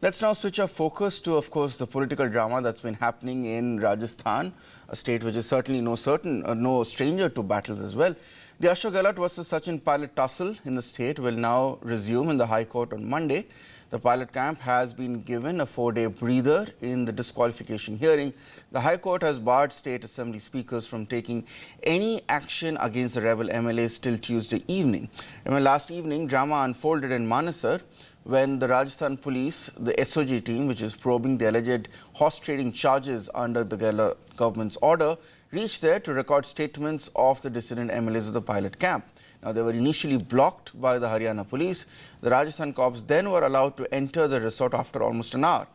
Let's now switch our focus to, of course, the political drama that's been happening in Rajasthan, a state which is certainly no stranger to battles as well. The Ashok Gehlot versus Sachin Pilot tussle in the state will now resume in the High Court on Monday. The Pilot camp has been given a 4-day breather in the disqualification hearing. The High Court has barred State Assembly speakers from taking any action against the rebel MLAs till Tuesday evening. Remember, last evening, drama unfolded in Manesar when the Rajasthan police, the SOG team, which is probing the alleged horse trading charges under the Gehlot government's order, reached there to record statements of the dissident MLAs of the Pilot camp. Now, they were initially blocked by the Haryana police. The Rajasthan cops then were allowed to enter the resort after almost an hour.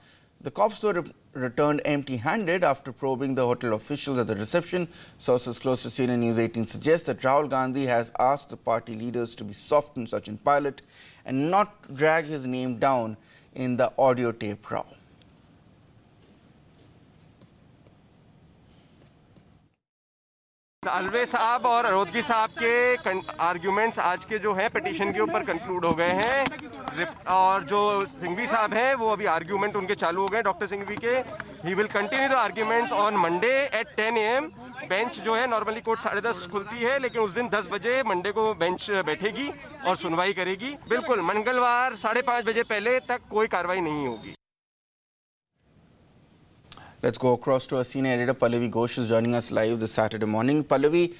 The cops were returned empty-handed after probing the hotel officials at the reception. Sources close to CNN News 18 suggest that Rahul Gandhi has asked the party leaders to be soft on Sachin Pilot and not drag his name down in the audio tape row. Always साहब और रोदगी साहब के arguments आज के जो हैं petition के ऊपर कंक्लूड हो गए हैं और जो सिंघवी साहब हैं वो अभी आर्ग्यूमेंट उनके चालू हो गए डॉक्टर सिंघवी के he will continue the arguments on Monday at 10 AM bench जो है नॉर्मली कोर्ट 10:30 खुलती है लेकिन उस दिन 10 बजे मंडे को बेंच बैठेगी और सुनवाई करेगी बिल्कुल मंगलवार 5:30 बजे पहले तक कोई कार्रवाई नहीं होगी. Let's go across to our senior editor, Pallavi Ghosh, is joining us live this Saturday morning. Pallavi,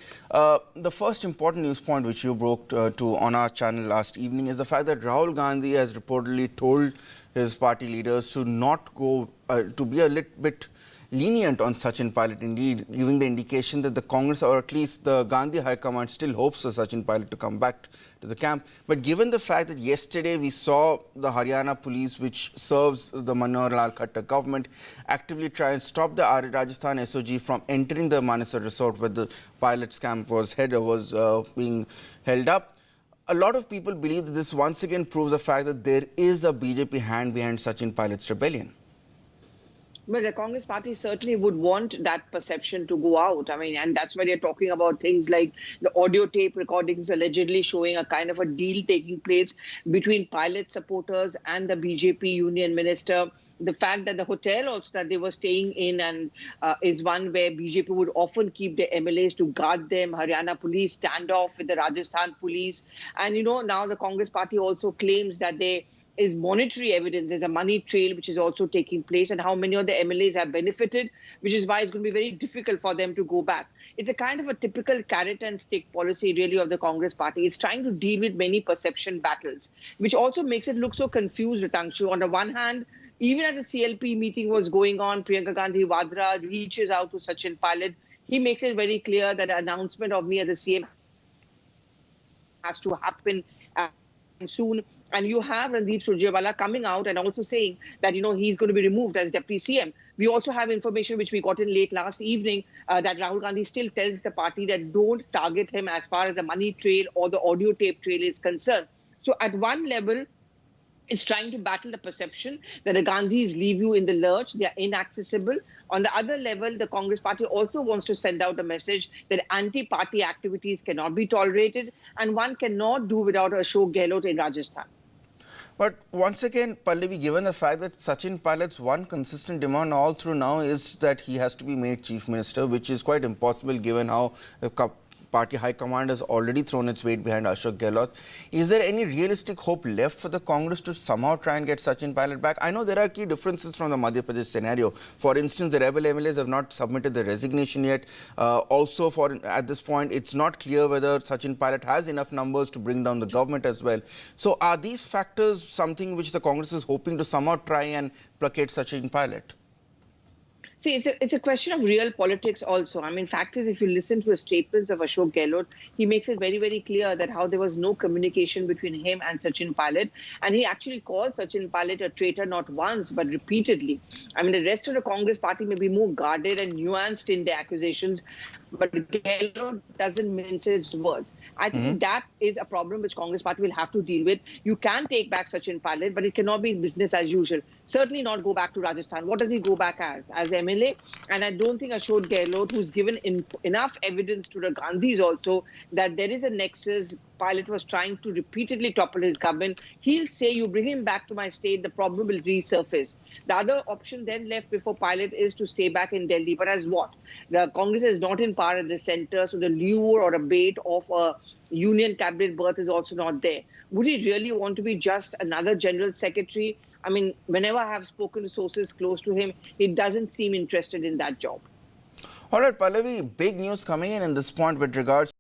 the first important news point which you broke to on our channel last evening is the fact that Rahul Gandhi has reportedly told his party leaders to not go, to be a little bit lenient on Sachin Pilot, indeed, giving the indication that the Congress, or at least the Gandhi High Command, still hopes for Sachin Pilot to come back to the camp. But given the fact that yesterday we saw the Haryana police, which serves the Manohar Lal Khattar government, actively try and stop the Rajasthan SOG from entering the Manesar resort where the Pilot's camp was being held up, a lot of people believe that this once again proves the fact that there is a BJP hand behind Sachin Pilot's rebellion. Well, the Congress party certainly would want that perception to go out. I mean, and that's why they're talking about things like the audio tape recordings allegedly showing a kind of a deal taking place between Pilot supporters and the BJP union minister. The fact that the hotel also that they were staying in and is one where BJP would often keep the MLAs to guard them. Haryana police stand off with the Rajasthan police. And, you know, now the Congress party also claims that there is monetary evidence. There's a money trail which is also taking place and how many of the MLAs have benefited, which is why it's going to be very difficult for them to go back. It's a kind of a typical carrot and stick policy really of the Congress party. It's trying to deal with many perception battles, which also makes it look so confused, Ritangshu. On the one hand, even as a CLP meeting was going on, Priyanka Gandhi Vadra reaches out to Sachin Pilot. He makes it very clear that the announcement of me as a CM has to happen soon. And you have Randeep Surjewala coming out and also saying that, you know, he's going to be removed as Deputy CM. We also have information which we got in late last evening that Rahul Gandhi still tells the party that don't target him as far as the money trail or the audio tape trail is concerned. So at one level, it's trying to battle the perception that the Gandhis leave you in the lurch, they are inaccessible. On the other level, the Congress party also wants to send out a message that anti-party activities cannot be tolerated and one cannot do without Ashok Gehlot in Rajasthan. But once again, Pallavi, given the fact that Sachin Pilot's one consistent demand all through now is that he has to be made Chief Minister, which is quite impossible given how the party high command has already thrown its weight behind Ashok Gehlot. Is there any realistic hope left for the Congress to somehow try and get Sachin Pilot back? I know there are key differences from the Madhya Pradesh scenario. For instance, the rebel MLAs have not submitted their resignation yet. Also, at this point, it's not clear whether Sachin Pilot has enough numbers to bring down the government as well. So are these factors something which the Congress is hoping to somehow try and placate Sachin Pilot? See, it's a question of real politics also. I mean, fact is, if you listen to the statements of Ashok Gehlot, he makes it very, very clear that how there was no communication between him and Sachin Pilot. And he actually called Sachin Pilot a traitor not once, but repeatedly. I mean, the rest of the Congress party may be more guarded and nuanced in their accusations, but Gehlot doesn't mince his words. I think that is a problem which Congress party will have to deal with. You can take back Sachin Pilot, but it cannot be business as usual. Certainly not go back to Rajasthan. What does he go back as? As MLA? And I don't think Ashok Gehlot, who's given enough evidence to the Gandhis also that there is a nexus Pilot was trying to repeatedly topple his government, he'll say, you bring him back to my state, the problem will resurface. The other option then left before Pilot is to stay back in Delhi. But as what? The Congress is not in power at the center, so the lure or a bait of a union cabinet berth is also not there. Would he really want to be just another general secretary? I mean, whenever I have spoken to sources close to him, he doesn't seem interested in that job. All right, Pallavi, big news coming in this point with regards